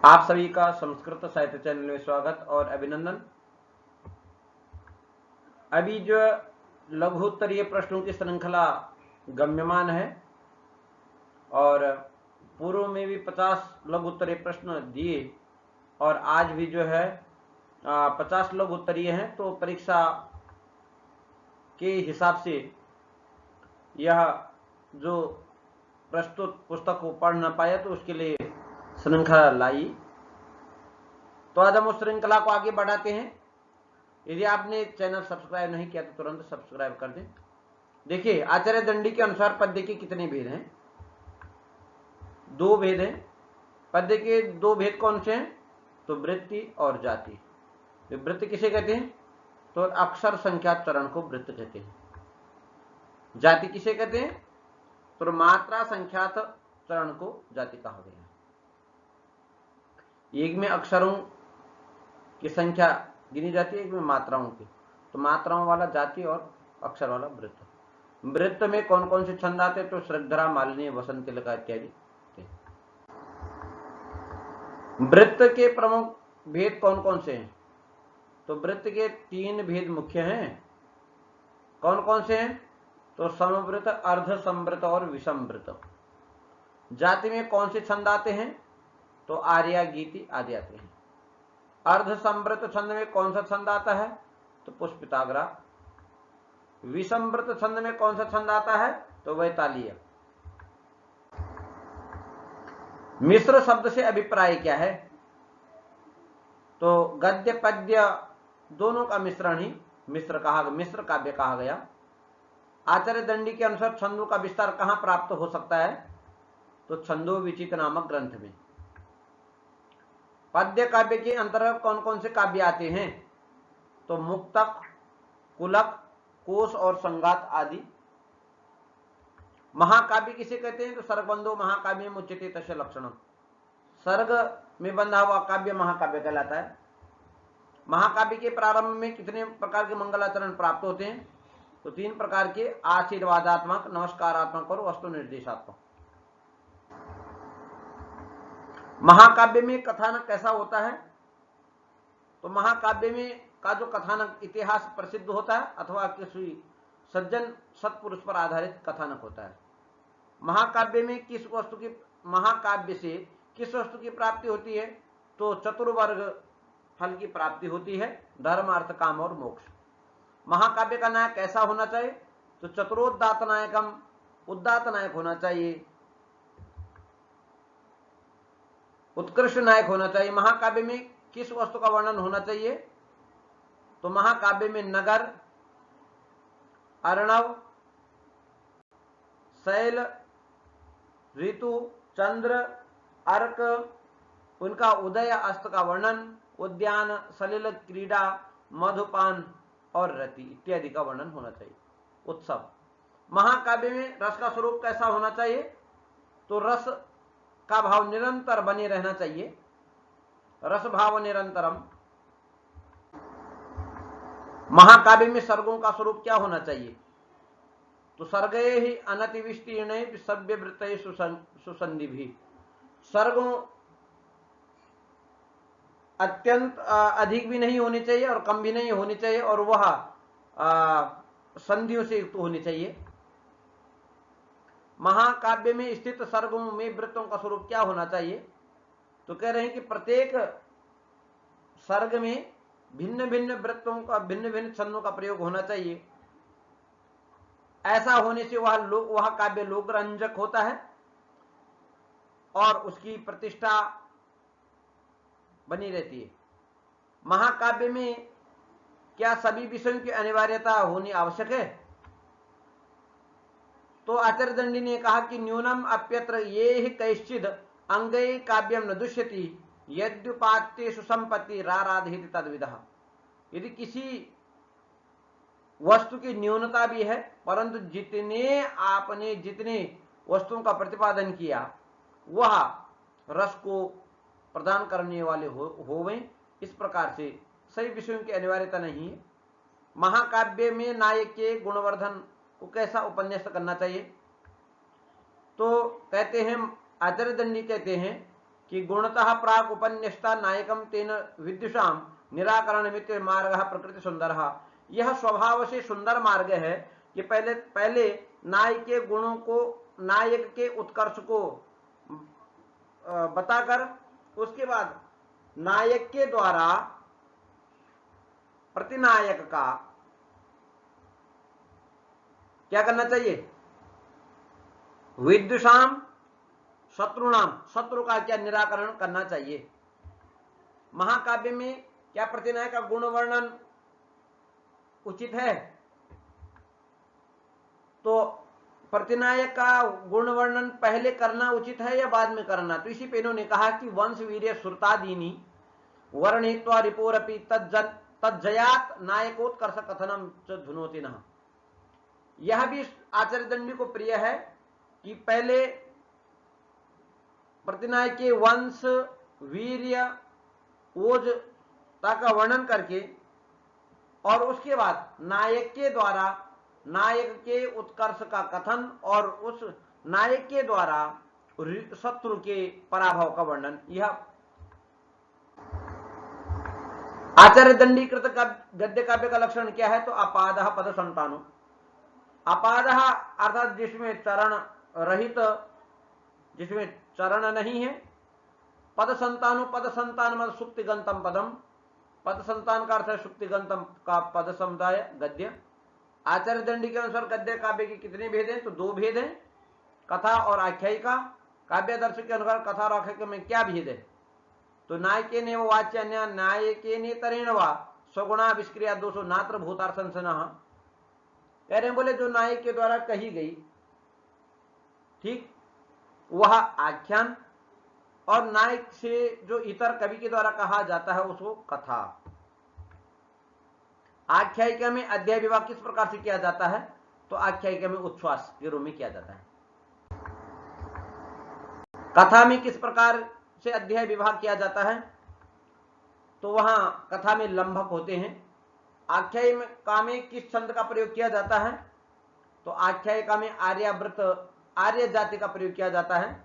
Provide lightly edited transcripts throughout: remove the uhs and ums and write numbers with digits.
आप सभी का संस्कृत साहित्य चैनल में स्वागत और अभिनंदन। अभी जो लघुत्तरीय प्रश्नों की श्रृंखला गम्यमान है और पूर्व में भी 50 लघुत्तरीय प्रश्न दिए और आज भी जो है 50 लघुत्तरीय हैं। तो परीक्षा के हिसाब से यह जो प्रस्तुत पुस्तक को पढ़ न पाया तो उसके लिए श्रृंखला लाई। तो आज हम उस श्रृंखला को आगे बढ़ाते हैं। यदि आपने चैनल सब्सक्राइब नहीं किया तो तुरंत सब्सक्राइब कर दें। देखिए, आचार्य दंडी के अनुसार पद्य के कितने भेद हैं? 2 भेद हैं। पद्य के 2 भेद कौन से हैं? तो वृत्ति और जाति। तो वृत्ति किसे कहते हैं? तो अक्षर संख्या चरण को वृत्त कहते हैं। जाति किसे कहते हैं? तो मात्रा संख्यात चरण को जाति कहा गया है। एक में अक्षरों की संख्या गिनी जाती है, एक में मात्राओं की। तो मात्राओं वाला जाति और अक्षर वाला वृत्त। वृत्त में कौन कौन से छंद आते? तो श्रद्धरा, मालिनी, वसंत तिलका इत्यादि। वृत्त के प्रमुख भेद कौन कौन से हैं? तो वृत्त के 3 भेद मुख्य हैं। कौन कौन से हैं? तो समवृत्त, अर्ध समवृत्त और विषमवृत्त। जाति में कौन से छंद आते हैं? तो आर्या, गीति आदि आते हैं। अर्ध समवृत्त छंद में कौन सा छंद आता है? तो पुष्पिताग्रा। विषमवृत्त छंद में कौन सा छंद आता है? तो वैतालीय। मिश्र शब्द से अभिप्राय क्या है? तो गद्य पद्य दोनों का मिश्रण ही मिश्र काव्य कहा गया। आचार्य दंडी के अनुसार छंदों का विस्तार कहां प्राप्त हो सकता है? तो छंदो विचित नामक ग्रंथ में। पद्य काव्य के अंतर्गत कौन कौन से काव्य आते हैं? तो मुक्तक, कुलक, कोश और संगात आदि। महाकाव्य किसे कहते हैं? तो सर्गबंधो महाकाव्य मुच्यते तस्य लक्षणम। सर्ग में बंधा हुआ काव्य महाकाव्य कहलाता है। महाकाव्य के प्रारंभ में कितने प्रकार के मंगलाचरण प्राप्त होते हैं? तो 3 प्रकार के, आशीर्वादात्मक, नमस्कारात्मक और वस्तु निर्देशात्मक। महाकाव्य में कथानक कैसा होता है? तो महाकाव्य में का जो कथानक इतिहास प्रसिद्ध होता है अथवा किसी सज्जन सत्पुरुष पर आधारित कथानक होता है। महाकाव्य में महाकाव्य से किस वस्तु की प्राप्ति होती है? तो चतुर्वर्ग फल की प्राप्ति होती है, धर्म, अर्थ, काम और मोक्ष। महाकाव्य का नायक कैसा होना चाहिए? तो चतुरोदात नायकम, उदात नायक होना चाहिए, उत्कृष्ट नायक होना चाहिए। महाकाव्य में किस वस्तु का वर्णन होना चाहिए? तो महाकाव्य में नगर, अर्णव, शैल, ऋतु, चंद्र, अर्क, उनका उदय अस्त का वर्णन, उद्यान, सलिल क्रीड़ा, मधुपान और रति इत्यादि का वर्णन होना चाहिए। उत्सव। महाकाव्य में रस का स्वरूप कैसा होना चाहिए? तो रस का भाव निरंतर बने रहना चाहिए, रस भाव निरंतरम। महाकाव्य में सर्गों का स्वरूप क्या होना चाहिए? तो सर्गे ही अनतिविस्तीर्ण सभ्य वृत्त सुसंधि भी। सर्गों अत्यंत अधिक भी नहीं होनी चाहिए और कम भी नहीं होनी चाहिए और वह संधियों से युक्त होनी चाहिए। महाकाव्य में स्थित सर्गों में वृत्तों का स्वरूप क्या होना चाहिए? तो कह रहे हैं कि प्रत्येक सर्ग में भिन्न भिन्न वृत्तों का, भिन्न भिन्न छंदों का प्रयोग होना चाहिए। ऐसा होने से वह काव्य लोकरंजक होता है और उसकी प्रतिष्ठा बनी रहती है। महाकाव्य में क्या सभी विषयों की अनिवार्यता होनी आवश्यक है? तो आचार्य दंडी ने कहा कि न्यूनम अप्यत्र ये ही कैश्चिद अंगै काव्यम न दुष्यति यद्युपात्य सुसंपत्ति राराधित तद्विदः। यदि किसी वस्तु की न्यूनता भी है परंतु जितने वस्तुओं का प्रतिपादन किया वह रस को प्रदान करने वाले होवें, इस प्रकार से सही विषयों की अनिवार्यता नहीं है। महाकाव्य में नायक के गुणवर्धन को कैसा उपन्यास करना चाहिए? तो कहते हैं, आचार्य दंडी कहते हैं कि गुणतः प्राक उपन्यस्ता नायकम तेन विद्युषाम निराकरण मित्र मार्ग प्रकृति सुंदर। यह स्वभाव से सुंदर मार्ग है कि पहले नायक के गुणों को, नायक के उत्कर्ष को बताकर उसके बाद नायक के द्वारा प्रतिनायक का क्या करना चाहिए, विद्युषाम शत्रुणाम, शत्रु का क्या निराकरण करना चाहिए। महाकाव्य में क्या प्रतिनायक का गुण वर्णन उचित है? तो प्रतिनायक का गुण वर्णन पहले करना उचित है या बाद में करना? तो इसी पे इन्होंने कहा कि वंश वीर्य सुरतादीनी वर्णित्वा रिपोरपि तज्जयात नायकोत्कर्ष कथनम च धुनोति नः। यह भी आचार्य दंडी को प्रिय है कि पहले प्रतिनायक के वंश वीर्य ओजता का वर्णन करके और उसके बाद नायक के द्वारा नायक के उत्कर्ष का कथन और उस नायक के द्वारा शत्रु के पराभव का वर्णन। यह आचार्य दंडीकृत गद्य काव्य का लक्षण क्या है? तो अपादः पद संतानु। अपादः अर्थात जिसमें चरण रहित, जिसमें चरण नहीं है। पद संतानु, पद संतान मतलब सुप्तिगंतम पदम, पद संतान का अर्थ है सुप्तिगंतम का पद समुदाय गद्य। आचार्य दंडी के अनुसार गद्य काव्य के कितने भेद हैं? तो दो भेद हैं, कथा और आख्यायिका। काव्य दर्शक के अनुसार कथा और आख्यायिका में क्या भेद है? तो नायके ने वाच्य नायके ने तरेण वा स्वगुणा विष्क्रिया दोषो नात्र भूतार्थंसनः। कह रहे हैं बोले जो नायक के द्वारा कही गई, ठीक, वह आख्यान, और नायक से जो इतर कवि के द्वारा कहा जाता है उसको कथा। आख्यायिका में अध्याय विभाग किस प्रकार से किया जाता है? तो आख्यायिका में उच्छ्वास के रूप में किया जाता है। कथा में किस प्रकार से अध्याय विभाग किया जाता है? तो वहां कथा में लंबक होते हैं। आख्यायिका में किस छंद का प्रयोग किया जाता है? तो आख्यायिका में आर्यावृत, आर्य जाति का प्रयोग किया जाता है।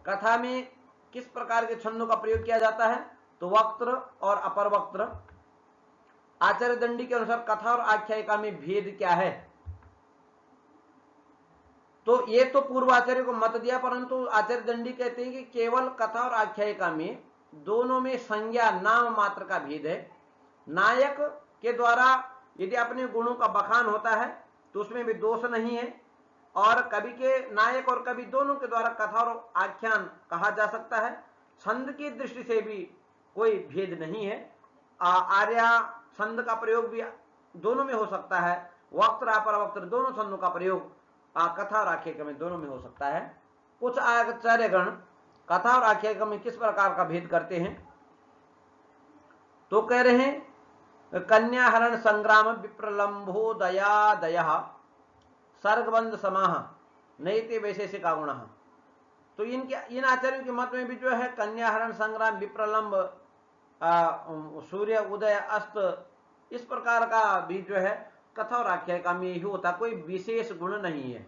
कथा में किस प्रकार के छंदों का प्रयोग किया जाता है? तो वक्त्र और अपर वक्त्र। आचार्य दंडी के अनुसार कथा और आख्यायिका में भेद क्या है? तो ये तो पूर्वाचार्य को मत दिया, परंतु आचार्य दंडी कहते हैं कि केवल कथा और आख्यायिका में दोनों में संज्ञा नाम मात्र का भेद है। नायक के द्वारा यदि अपने गुणों का बखान होता है तो उसमें भी दोष नहीं है, और कवि के, नायक और कवि दोनों के द्वारा कथा और आख्यान कहा जा सकता है। छंद की दृष्टि से भी कोई भेद नहीं है। आर्या छंद का प्रयोग भी दोनों में हो सकता है, वक्त्र अपर वक्त्र दोनों छंदों का प्रयोग कथा और आख्यायिका में दोनों में हो सकता है। कुछ आचार्यगण कथा और आख्यायिका में किस प्रकार का भेद करते हैं? तो कह रहे हैं कन्याहरण संग्राम विप्रलंबो दया सर्गबंध समाह नैते वैशेषिका गुण। तो इन आचार्यों के मत में भी जो है कन्याहरण संग्राम विप्रलंब सूर्य उदय अस्त इस प्रकार का भी जो है कथा और आख्यायिका में ही होता, कोई विशेष गुण नहीं है।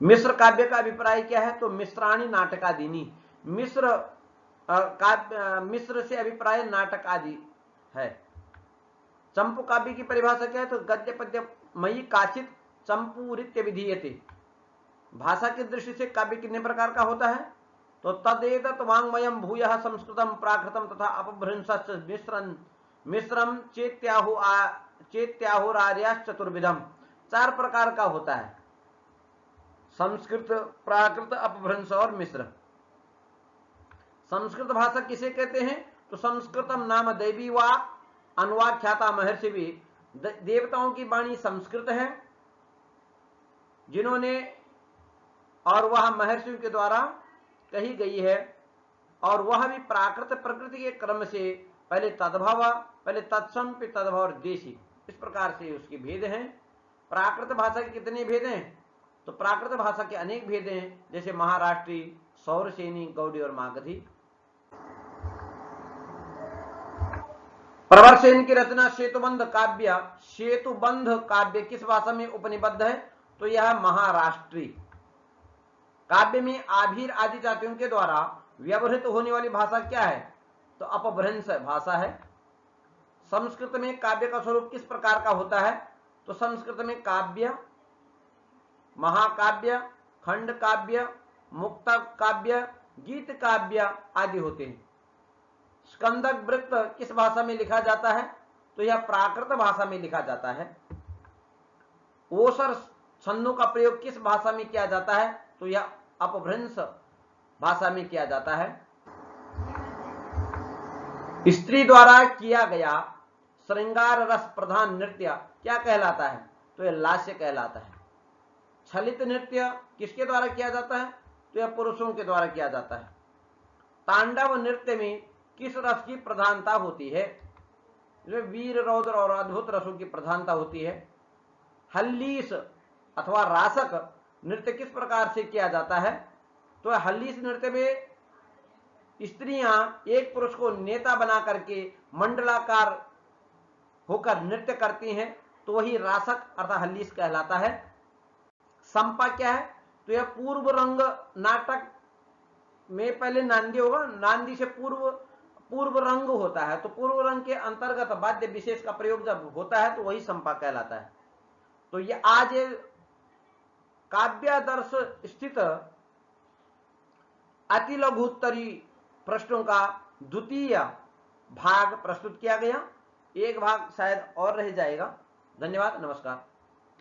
मिश्र काव्य का अभिप्राय क्या है? तो मिश्राणी नाटकादीनी। मिश्र से अभिप्राय नाटक आदि है। चंपू काव्य की परिभाषा क्या है? तो गद्य पद्य मयि काचित चंपूरित्य विधीयते। भाषा की दृष्टि से काव्य कितने प्रकार का होता है? तो तदेतत् वाङ्मयं भूयः संस्कृतं प्राकृतं तथा अपभ्रंशश्च मिश्रम चेत्याहुरार्याश्च चतुर्विधम। चार प्रकार का होता है, संस्कृत, प्राकृत, अपभ्रंश और मिश्र। संस्कृत भाषा किसे कहते हैं? तो संस्कृतम नाम दैवी वा अनुवाख्याता महर्षि भी। देवताओं की वाणी संस्कृत है जिन्होंने, और वह महर्षियों के द्वारा कही गई है, और वह भी प्राकृत प्रकृति के क्रम से पहले तद्भव, पहले तत्सम, फिर तद्भव और देशी, इस प्रकार से उसके भेद हैं। प्राकृत भाषा के कितने भेद हैं? तो प्राकृत भाषा के अनेक भेद हैं, जैसे महाराष्ट्री, सौरसेनी, गौड़ी और मागधी। प्रवरसेन की रचना सेतुबंध काव्य, सेतुबंध काव्य किस भाषा में उपनिबद्ध है? तो यह महाराष्ट्री। काव्य में आभीर आदि जातियों के द्वारा व्यवहृत होने वाली भाषा क्या है? तो अपभ्रंश भाषा है। संस्कृत में काव्य का स्वरूप किस प्रकार का होता है? तो संस्कृत में काव्य, महाकाव्य, खंड काव्य, मुक्त काव्य, गीत काव्य आदि होते हैं। स्कंदक वृत्त किस भाषा में लिखा जाता है? तो यह प्राकृत भाषा में लिखा जाता है। ओसर छंदों का प्रयोग किस भाषा में किया जाता है? तो यह अपभ्रंश भाषा में किया जाता है। स्त्री द्वारा किया गया श्रृंगार रस प्रधान नृत्य क्या कहलाता है? तो यह लास्य कहलाता है। छलित नृत्य किसके द्वारा किया जाता है? तो यह पुरुषों के द्वारा किया जाता है। तांडव नृत्य में किस रस की प्रधानता होती है? वीर, रौद्र और अद्भुत रसों की प्रधानता होती है। हल्लीस अथवा रासक नृत्य किस प्रकार से किया जाता है? तो हल्लीस नृत्य में स्त्रियां एक पुरुष को नेता बना करके मंडलाकार होकर नृत्य करती हैं, तो वही रासक अर्थात हल्लीस कहलाता है। संपा क्या है? तो यह पूर्व रंग नाटक में पहले नांदी होगा, नांदी से पूर्व रंग होता है, तो पूर्व रंग के अंतर्गत वाद्य विशेष का प्रयोग जब होता है तो वही संपा कहलाता है। तो ये आज काव्यादर्श स्थित अति लघुत्तरी प्रश्नों का द्वितीय भाग प्रस्तुत किया गया। एक भाग शायद और रह जाएगा। धन्यवाद, नमस्कार।